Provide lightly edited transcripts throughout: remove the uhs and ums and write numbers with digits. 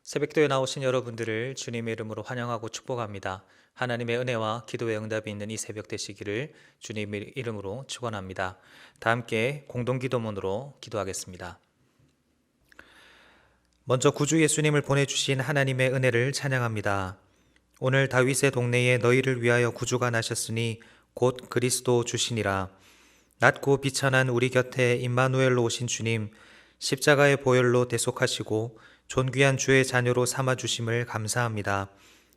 새벽도에 나오신 여러분들을 주님의 이름으로 환영하고 축복합니다. 하나님의 은혜와 기도의 응답이 있는 이 새벽 되시기를 주님의 이름으로 축원합니다. 다 함께 공동기도문으로 기도하겠습니다. 먼저 구주 예수님을 보내주신 하나님의 은혜를 찬양합니다. 오늘 다윗의 동네에 너희를 위하여 구주가 나셨으니 곧 그리스도 주시니라. 낮고 비천한 우리 곁에 임마누엘로 오신 주님, 십자가의 보혈로 대속하시고 존귀한 주의 자녀로 삼아주심을 감사합니다.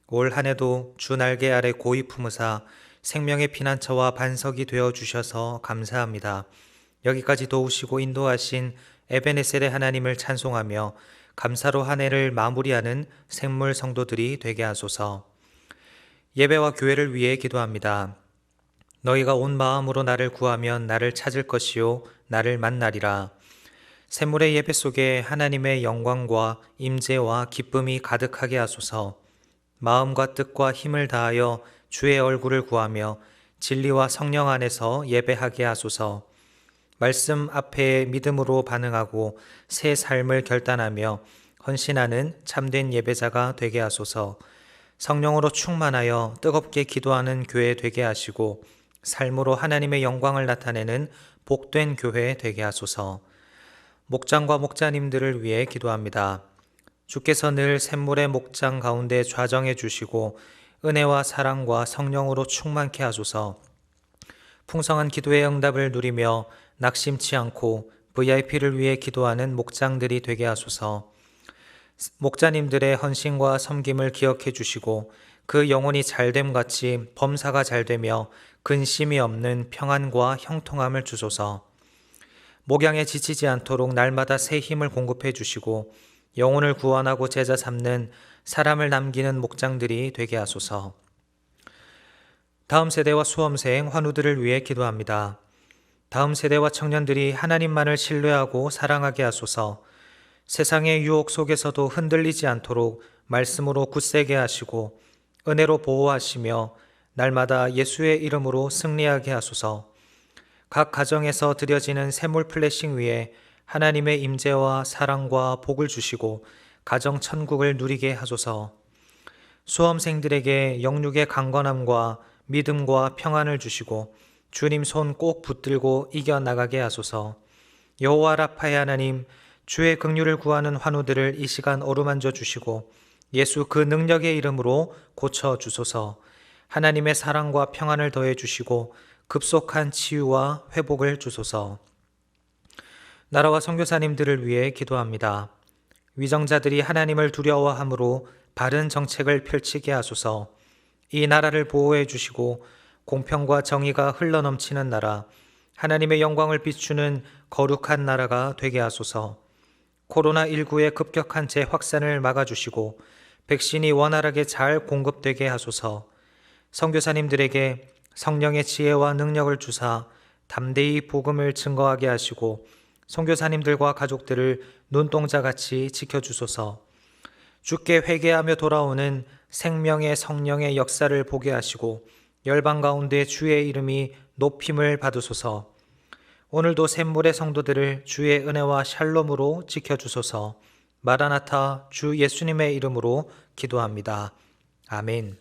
올 한해도 주 날개 아래 고이 품으사 생명의 피난처와 반석이 되어주셔서 감사합니다. 여기까지 도우시고 인도하신 에베네셀의 하나님을 찬송하며 감사로 한 해를 마무리하는 생물 성도들이 되게 하소서. 예배와 교회를 위해 기도합니다. 너희가 온 마음으로 나를 구하면 나를 찾을 것이요 나를 만나리라. 샘물의 예배 속에 하나님의 영광과 임재와 기쁨이 가득하게 하소서. 마음과 뜻과 힘을 다하여 주의 얼굴을 구하며 진리와 성령 안에서 예배하게 하소서. 말씀 앞에 믿음으로 반응하고 새 삶을 결단하며 헌신하는 참된 예배자가 되게 하소서. 성령으로 충만하여 뜨겁게 기도하는 교회 되게 하시고 삶으로 하나님의 영광을 나타내는 복된 교회 되게 하소서. 목장과 목자님들을 위해 기도합니다. 주께서 늘 샘물의 목장 가운데 좌정해 주시고 은혜와 사랑과 성령으로 충만케 하소서. 풍성한 기도의 응답을 누리며 낙심치 않고 VIP를 위해 기도하는 목장들이 되게 하소서. 목자님들의 헌신과 섬김을 기억해 주시고 그 영혼이 잘됨 같이 범사가 잘되며 근심이 없는 평안과 형통함을 주소서. 목양에 지치지 않도록 날마다 새 힘을 공급해 주시고 영혼을 구원하고 제자 삼는 사람을 남기는 목장들이 되게 하소서. 다음 세대와 수험생 환우들을 위해 기도합니다. 다음 세대와 청년들이 하나님만을 신뢰하고 사랑하게 하소서. 세상의 유혹 속에서도 흔들리지 않도록 말씀으로 굳세게 하시고 은혜로 보호하시며 날마다 예수의 이름으로 승리하게 하소서. 각 가정에서 드려지는 샘물 플래싱 위에 하나님의 임재와 사랑과 복을 주시고 가정 천국을 누리게 하소서. 수험생들에게 영육의 강건함과 믿음과 평안을 주시고 주님 손 꼭 붙들고 이겨나가게 하소서. 여호와 라파의 하나님, 주의 긍휼을 구하는 환우들을 이 시간 어루만져 주시고 예수 그 능력의 이름으로 고쳐 주소서. 하나님의 사랑과 평안을 더해 주시고 급속한 치유와 회복을 주소서. 나라와 선교사님들을 위해 기도합니다. 위정자들이 하나님을 두려워함으로 바른 정책을 펼치게 하소서. 이 나라를 보호해 주시고 공평과 정의가 흘러넘치는 나라, 하나님의 영광을 비추는 거룩한 나라가 되게 하소서. 코로나19의 급격한 재확산을 막아주시고 백신이 원활하게 잘 공급되게 하소서. 선교사님들에게 성령의 지혜와 능력을 주사 담대히 복음을 증거하게 하시고 선교사님들과 가족들을 눈동자같이 지켜주소서. 주께 회개하며 돌아오는 생명의 성령의 역사를 보게 하시고 열방 가운데 주의 이름이 높임을 받으소서. 오늘도 샘물의 성도들을 주의 은혜와 샬롬으로 지켜주소서. 마라나타 주 예수님의 이름으로 기도합니다. 아멘.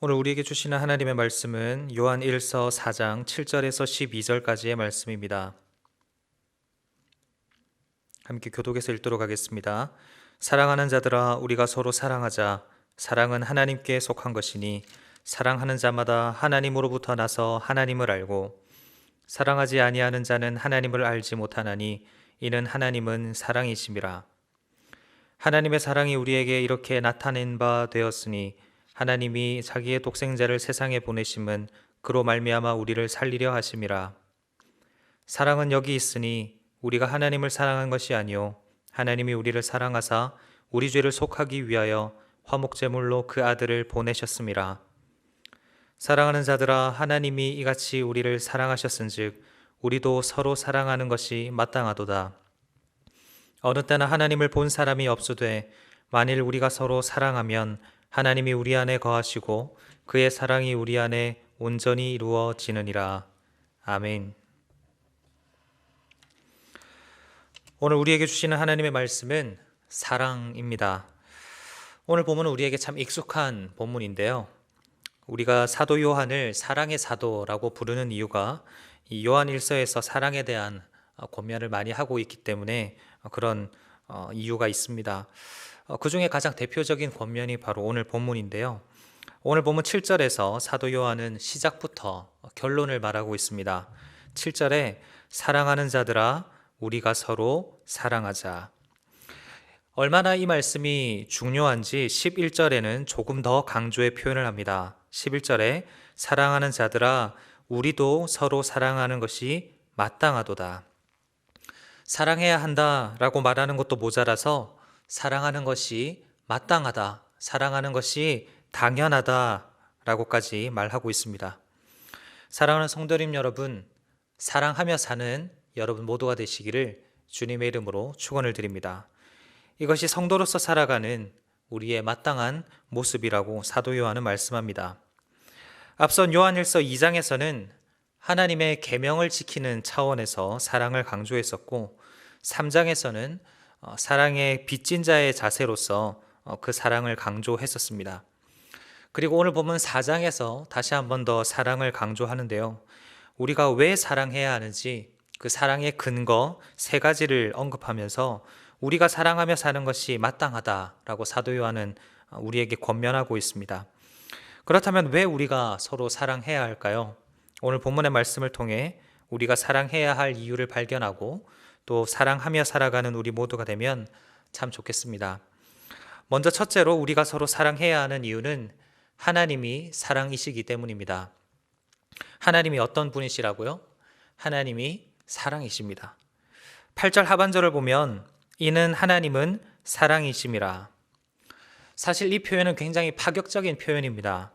오늘 우리에게 주시는 하나님의 말씀은 요한 1서 4장 7절에서 12절까지의 말씀입니다. 함께 교독해서 읽도록 하겠습니다. 사랑하는 자들아, 우리가 서로 사랑하자. 사랑은 하나님께 속한 것이니 사랑하는 자마다 하나님으로부터 나서 하나님을 알고 사랑하지 아니하는 자는 하나님을 알지 못하나니 이는 하나님은 사랑이심이라. 하나님의 사랑이 우리에게 이렇게 나타낸 바 되었으니 하나님이 자기의 독생자를 세상에 보내심은 그로 말미암아 우리를 살리려 하심이라. 사랑은 여기 있으니 우리가 하나님을 사랑한 것이 아니요 하나님이 우리를 사랑하사 우리 죄를 속하기 위하여 화목제물로 그 아들을 보내셨음이라. 사랑하는 자들아, 하나님이 이같이 우리를 사랑하셨은즉 우리도 서로 사랑하는 것이 마땅하도다. 어느 때나 하나님을 본 사람이 없으되 만일 우리가 서로 사랑하면 하나님이 우리 안에 거하시고 그의 사랑이 우리 안에 온전히 이루어지느니라. 아멘. 오늘 우리에게 주시는 하나님의 말씀은 사랑입니다. 오늘 본문은 우리에게 참 익숙한 본문인데요. 우리가 사도 요한을 사랑의 사도라고 부르는 이유가 이 요한 1서에서 사랑에 대한 권면을 많이 하고 있기 때문에 그런 이유가 있습니다. 그 중에 가장 대표적인 권면이 바로 오늘 본문인데요. 오늘 본문 7절에서 사도 요한은 시작부터 결론을 말하고 있습니다. 7절에 사랑하는 자들아 우리가 서로 사랑하자. 얼마나 이 말씀이 중요한지 11절에는 조금 더 강조의 표현을 합니다. 11절에 사랑하는 자들아 우리도 서로 사랑하는 것이 마땅하도다. 사랑해야 한다라고 말하는 것도 모자라서 사랑하는 것이 마땅하다, 사랑하는 것이 당연하다라고까지 말하고 있습니다. 사랑하는 성도님 여러분, 사랑하며 사는 여러분 모두가 되시기를 주님의 이름으로 축원을 드립니다. 이것이 성도로서 살아가는 우리의 마땅한 모습이라고 사도 요한은 말씀합니다. 앞선 요한일서 2장에서는 하나님의 계명을 지키는 차원에서 사랑을 강조했었고 3장에서는 사랑의 빚진 자의 자세로서 그 사랑을 강조했었습니다. 그리고 오늘 보면 4장에서 다시 한 번 더 사랑을 강조하는데요. 우리가 왜 사랑해야 하는지 그 사랑의 근거 3가지를 언급하면서 우리가 사랑하며 사는 것이 마땅하다라고 사도 요한은 우리에게 권면하고 있습니다. 그렇다면 왜 우리가 서로 사랑해야 할까요? 오늘 본문의 말씀을 통해 우리가 사랑해야 할 이유를 발견하고 또 사랑하며 살아가는 우리 모두가 되면 참 좋겠습니다. 먼저 첫째로 우리가 서로 사랑해야 하는 이유는 하나님이 사랑이시기 때문입니다. 하나님이 어떤 분이시라고요? 하나님이 사랑이십니다. 8절 하반절을 보면 이는 하나님은 사랑이심이라. 사실 이 표현은 굉장히 파격적인 표현입니다.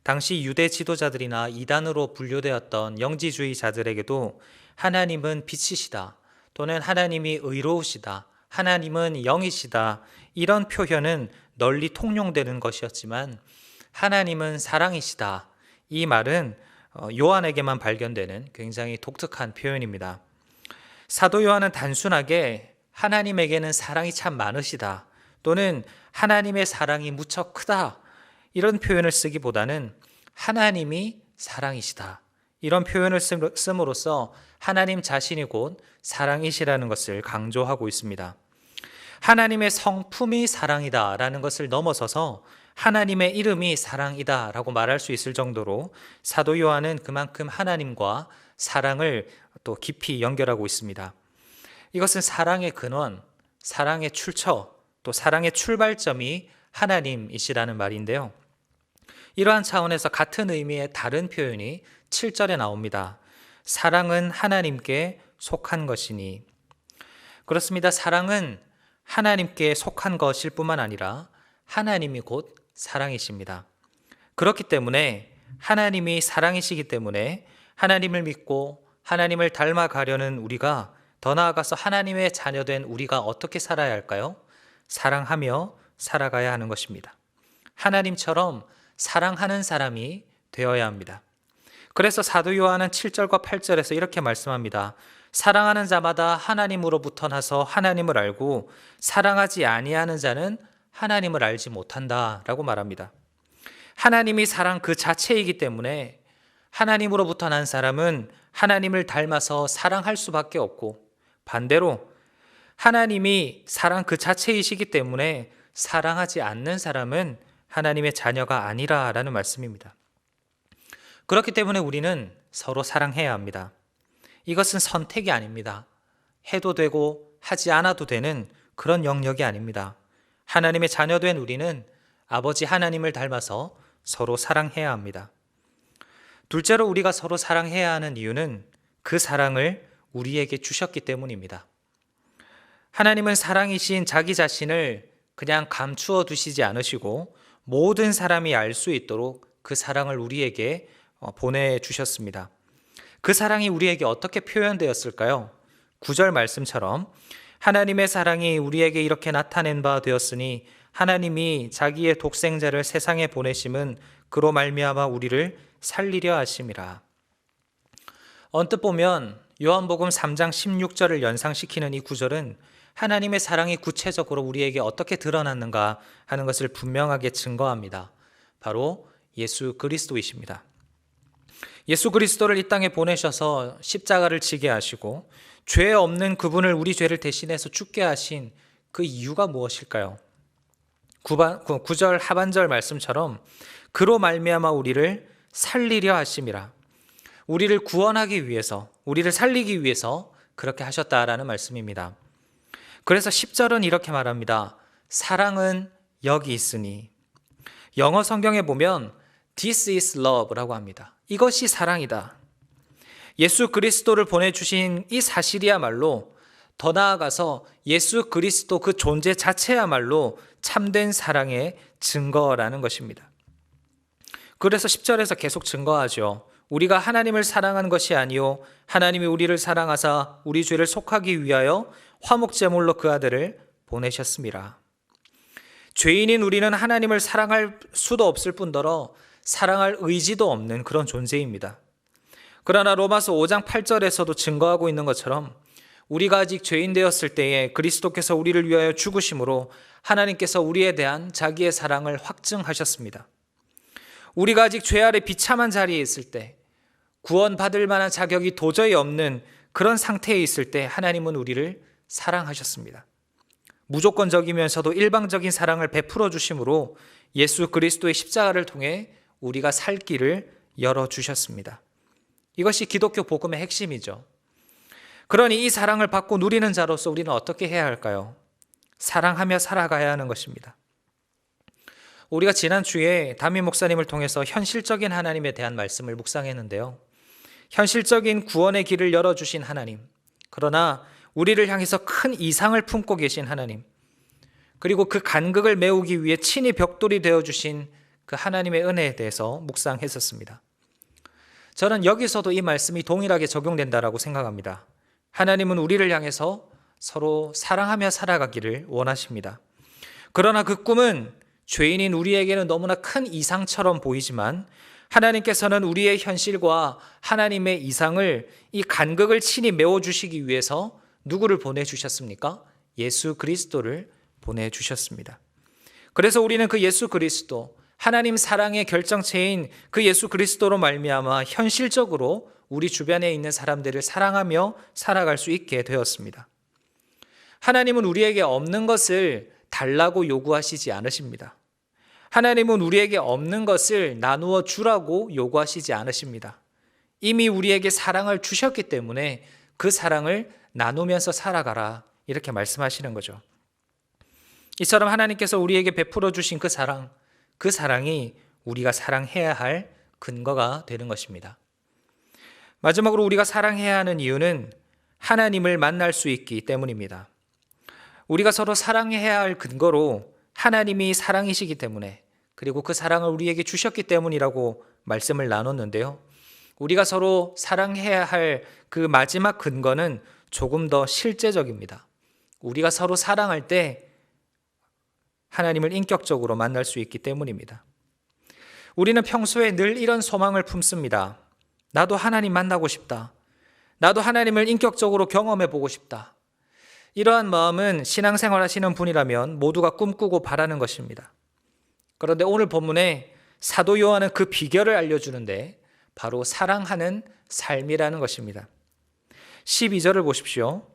당시 유대 지도자들이나 이단으로 분류되었던 영지주의자들에게도 하나님은 빛이시다 또는 하나님이 의로우시다, 하나님은 영이시다 이런 표현은 널리 통용되는 것이었지만 하나님은 사랑이시다 이 말은 요한에게만 발견되는 굉장히 독특한 표현입니다. 사도 요한은 단순하게 하나님에게는 사랑이 참 많으시다 또는 하나님의 사랑이 무척 크다 이런 표현을 쓰기보다는 하나님이 사랑이시다 이런 표현을 씀으로써 하나님 자신이 곧 사랑이시라는 것을 강조하고 있습니다. 하나님의 성품이 사랑이다라는 것을 넘어서서 하나님의 이름이 사랑이다라고 말할 수 있을 정도로 사도 요한은 그만큼 하나님과 사랑을 또 깊이 연결하고 있습니다. 이것은 사랑의 근원, 사랑의 출처, 또 사랑의 출발점이 하나님이시라는 말인데요. 이러한 차원에서 같은 의미의 다른 표현이 7절에 나옵니다. 사랑은 하나님께 속한 것이니. 그렇습니다. 사랑은 하나님께 속한 것일 뿐만 아니라 하나님이 곧 사랑이십니다. 그렇기 때문에 하나님이 사랑이시기 때문에 하나님을 믿고 하나님을 닮아가려는 우리가 더 나아가서 하나님의 자녀된 우리가 어떻게 살아야 할까요? 사랑하며 살아가야 하는 것입니다. 하나님처럼 사랑하는 사람이 되어야 합니다. 그래서 사도 요한은 7절과 8절에서 이렇게 말씀합니다. 사랑하는 자마다 하나님으로부터 나서 하나님을 알고 사랑하지 아니하는 자는 하나님을 알지 못한다라고 말합니다. 하나님이 사랑 그 자체이기 때문에 하나님으로부터 난 사람은 하나님을 닮아서 사랑할 수밖에 없고 반대로 하나님이 사랑 그 자체이시기 때문에 사랑하지 않는 사람은 하나님의 자녀가 아니라라는 말씀입니다. 그렇기 때문에 우리는 서로 사랑해야 합니다. 이것은 선택이 아닙니다. 해도 되고 하지 않아도 되는 그런 영역이 아닙니다. 하나님의 자녀된 우리는 아버지 하나님을 닮아서 서로 사랑해야 합니다. 둘째로 우리가 서로 사랑해야 하는 이유는 그 사랑을 우리에게 주셨기 때문입니다. 하나님은 사랑이신 자기 자신을 그냥 감추어 두시지 않으시고 모든 사람이 알 수 있도록 그 사랑을 우리에게 보내주셨습니다. 그 사랑이 우리에게 어떻게 표현되었을까요? 9절 말씀처럼 하나님의 사랑이 우리에게 이렇게 나타낸 바 되었으니 하나님이 자기의 독생자를 세상에 보내심은 그로 말미암아 우리를 살리려 하심이라. 언뜻 보면 요한복음 3장 16절을 연상시키는 이 구절은 하나님의 사랑이 구체적으로 우리에게 어떻게 드러났는가 하는 것을 분명하게 증거합니다. 바로 예수 그리스도이십니다. 예수 그리스도를 이 땅에 보내셔서 십자가를 지게 하시고 죄 없는 그분을 우리 죄를 대신해서 죽게 하신 그 이유가 무엇일까요? 9절 하반절 말씀처럼 그로 말미암아 우리를 살리려 하심이라. 우리를 구원하기 위해서, 우리를 살리기 위해서 그렇게 하셨다라는 말씀입니다. 그래서 10절은 이렇게 말합니다. 사랑은 여기 있으니. 영어 성경에 보면 This is love라고 합니다. 이것이 사랑이다. 예수 그리스도를 보내주신 이 사실이야말로, 더 나아가서 예수 그리스도 그 존재 자체야말로 참된 사랑의 증거라는 것입니다. 그래서 10절에서 계속 증거하죠. 우리가 하나님을 사랑한 것이 아니요 하나님이 우리를 사랑하사 우리 죄를 속하기 위하여 화목제물로 그 아들을 보내셨습니다. 죄인인 우리는 하나님을 사랑할 수도 없을 뿐더러 사랑할 의지도 없는 그런 존재입니다. 그러나 로마서 5장 8절에서도 증거하고 있는 것처럼 우리가 아직 죄인 되었을 때에 그리스도께서 우리를 위하여 죽으심으로 하나님께서 우리에 대한 자기의 사랑을 확증하셨습니다. 우리가 아직 죄 아래 비참한 자리에 있을 때, 구원받을 만한 자격이 도저히 없는 그런 상태에 있을 때 하나님은 우리를 사랑하셨습니다. 무조건적이면서도 일방적인 사랑을 베풀어 주심으로 예수 그리스도의 십자가를 통해 우리가 살 길을 열어주셨습니다. 이것이 기독교 복음의 핵심이죠. 그러니 이 사랑을 받고 누리는 자로서 우리는 어떻게 해야 할까요? 사랑하며 살아가야 하는 것입니다. 우리가 지난주에 담임 목사님을 통해서 현실적인 하나님에 대한 말씀을 묵상했는데요. 현실적인 구원의 길을 열어주신 하나님, 그러나 우리를 향해서 큰 이상을 품고 계신 하나님, 그리고 그 간극을 메우기 위해 친히 벽돌이 되어주신 그 하나님의 은혜에 대해서 묵상했었습니다. 저는 여기서도 이 말씀이 동일하게 적용된다라고 생각합니다. 하나님은 우리를 향해서 서로 사랑하며 살아가기를 원하십니다. 그러나 그 꿈은 죄인인 우리에게는 너무나 큰 이상처럼 보이지만 하나님께서는 우리의 현실과 하나님의 이상을, 이 간극을 친히 메워주시기 위해서 누구를 보내주셨습니까? 예수 그리스도를 보내주셨습니다. 그래서 우리는 그 예수 그리스도, 하나님 사랑의 결정체인 그 예수 그리스도로 말미암아 현실적으로 우리 주변에 있는 사람들을 사랑하며 살아갈 수 있게 되었습니다. 하나님은 우리에게 없는 것을 달라고 요구하시지 않으십니다. 하나님은 우리에게 없는 것을 나누어 주라고 요구하시지 않으십니다. 이미 우리에게 사랑을 주셨기 때문에 그 사랑을 나누면서 살아가라, 이렇게 말씀하시는 거죠. 이처럼 하나님께서 우리에게 베풀어 주신 그 사랑이 우리가 사랑해야 할 근거가 되는 것입니다. 마지막으로 우리가 사랑해야 하는 이유는 하나님을 만날 수 있기 때문입니다. 우리가 서로 사랑해야 할 근거로 하나님이 사랑이시기 때문에, 그리고 그 사랑을 우리에게 주셨기 때문이라고 말씀을 나눴는데요. 우리가 서로 사랑해야 할 그 마지막 근거는 조금 더 실제적입니다. 우리가 서로 사랑할 때 하나님을 인격적으로 만날 수 있기 때문입니다. 우리는 평소에 늘 이런 소망을 품습니다. 나도 하나님 만나고 싶다. 나도 하나님을 인격적으로 경험해 보고 싶다. 이러한 마음은 신앙생활 하시는 분이라면 모두가 꿈꾸고 바라는 것입니다. 그런데 오늘 본문에 사도 요한은 그 비결을 알려주는데 바로 사랑하는 삶이라는 것입니다. 12절을 보십시오.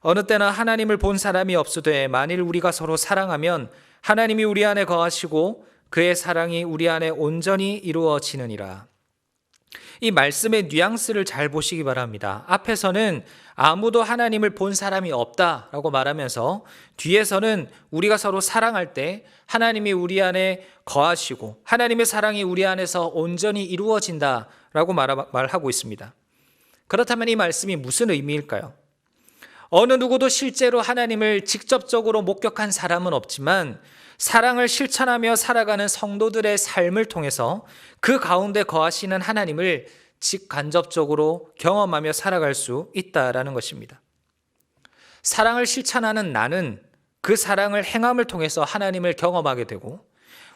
어느 때나 하나님을 본 사람이 없으되 만일 우리가 서로 사랑하면 하나님이 우리 안에 거하시고 그의 사랑이 우리 안에 온전히 이루어지느니라. 이 말씀의 뉘앙스를 잘 보시기 바랍니다. 앞에서는 아무도 하나님을 본 사람이 없다라고 말하면서 뒤에서는 우리가 서로 사랑할 때 하나님이 우리 안에 거하시고 하나님의 사랑이 우리 안에서 온전히 이루어진다라고 말하고 있습니다. 그렇다면 이 말씀이 무슨 의미일까요? 어느 누구도 실제로 하나님을 직접적으로 목격한 사람은 없지만 사랑을 실천하며 살아가는 성도들의 삶을 통해서 그 가운데 거하시는 하나님을 직간접적으로 경험하며 살아갈 수 있다라는 것입니다. 사랑을 실천하는 나는 그 사랑을 행함을 통해서 하나님을 경험하게 되고,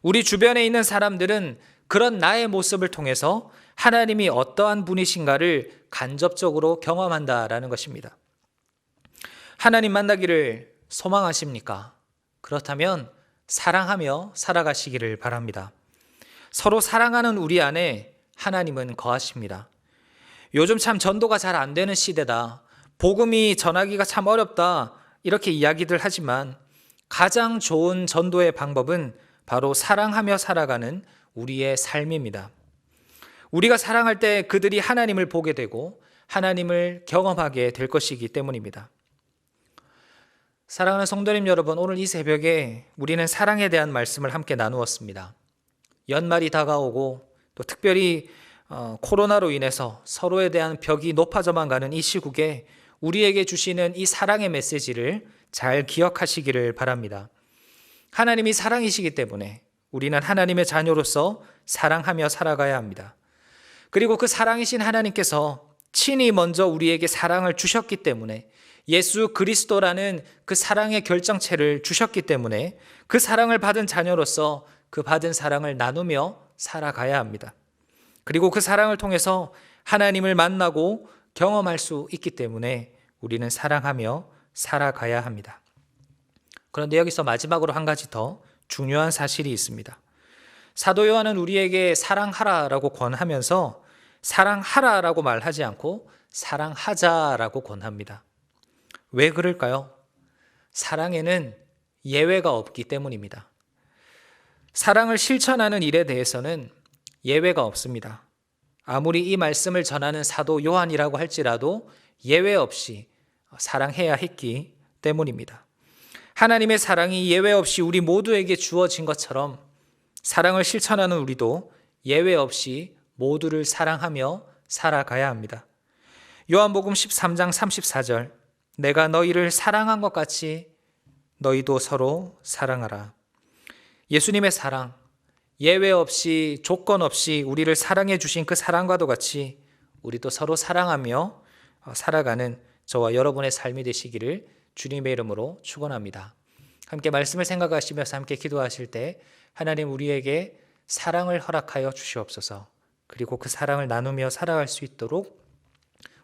우리 주변에 있는 사람들은 그런 나의 모습을 통해서 하나님이 어떠한 분이신가를 간접적으로 경험한다라는 것입니다. 하나님 만나기를 소망하십니까? 그렇다면 사랑하며 살아가시기를 바랍니다. 서로 사랑하는 우리 안에 하나님은 거하십니다. 요즘 참 전도가 잘 안 되는 시대다. 복음이 전하기가 참 어렵다. 이렇게 이야기들 하지만 가장 좋은 전도의 방법은 바로 사랑하며 살아가는 우리의 삶입니다. 우리가 사랑할 때 그들이 하나님을 보게 되고 하나님을 경험하게 될 것이기 때문입니다. 사랑하는 성도님 여러분, 오늘 이 새벽에 우리는 사랑에 대한 말씀을 함께 나누었습니다. 연말이 다가오고 또 특별히 코로나로 인해서 서로에 대한 벽이 높아져만 가는 이 시국에 우리에게 주시는 이 사랑의 메시지를 잘 기억하시기를 바랍니다. 하나님이 사랑이시기 때문에 우리는 하나님의 자녀로서 사랑하며 살아가야 합니다. 그리고 그 사랑이신 하나님께서 친히 먼저 우리에게 사랑을 주셨기 때문에 예수 그리스도라는 그 사랑의 결정체를 주셨기 때문에 그 사랑을 받은 자녀로서 그 받은 사랑을 나누며 살아가야 합니다. 그리고 그 사랑을 통해서 하나님을 만나고 경험할 수 있기 때문에 우리는 사랑하며 살아가야 합니다. 그런데 여기서 마지막으로 한 가지 더 중요한 사실이 있습니다. 사도 요한은 우리에게 사랑하라라고 권하면서 사랑하라라고 말하지 않고 사랑하자라고 권합니다. 왜 그럴까요? 사랑에는 예외가 없기 때문입니다. 사랑을 실천하는 일에 대해서는 예외가 없습니다. 아무리 이 말씀을 전하는 사도 요한이라고 할지라도 예외 없이 사랑해야 했기 때문입니다. 하나님의 사랑이 예외 없이 우리 모두에게 주어진 것처럼 사랑을 실천하는 우리도 예외 없이 모두를 사랑하며 살아가야 합니다. 요한복음 13장 34절, 내가 너희를 사랑한 것 같이 너희도 서로 사랑하라. 예수님의 사랑, 예외 없이 조건 없이 우리를 사랑해 주신 그 사랑과도 같이 우리도 서로 사랑하며 살아가는 저와 여러분의 삶이 되시기를 주님의 이름으로 축원합니다. 함께 말씀을 생각하시면서 함께 기도하실 때 하나님 우리에게 사랑을 허락하여 주시옵소서. 그리고 그 사랑을 나누며 살아갈 수 있도록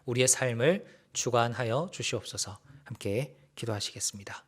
우리의 삶을 주관하여 주시옵소서. 함께 기도하시겠습니다.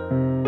감사합니다.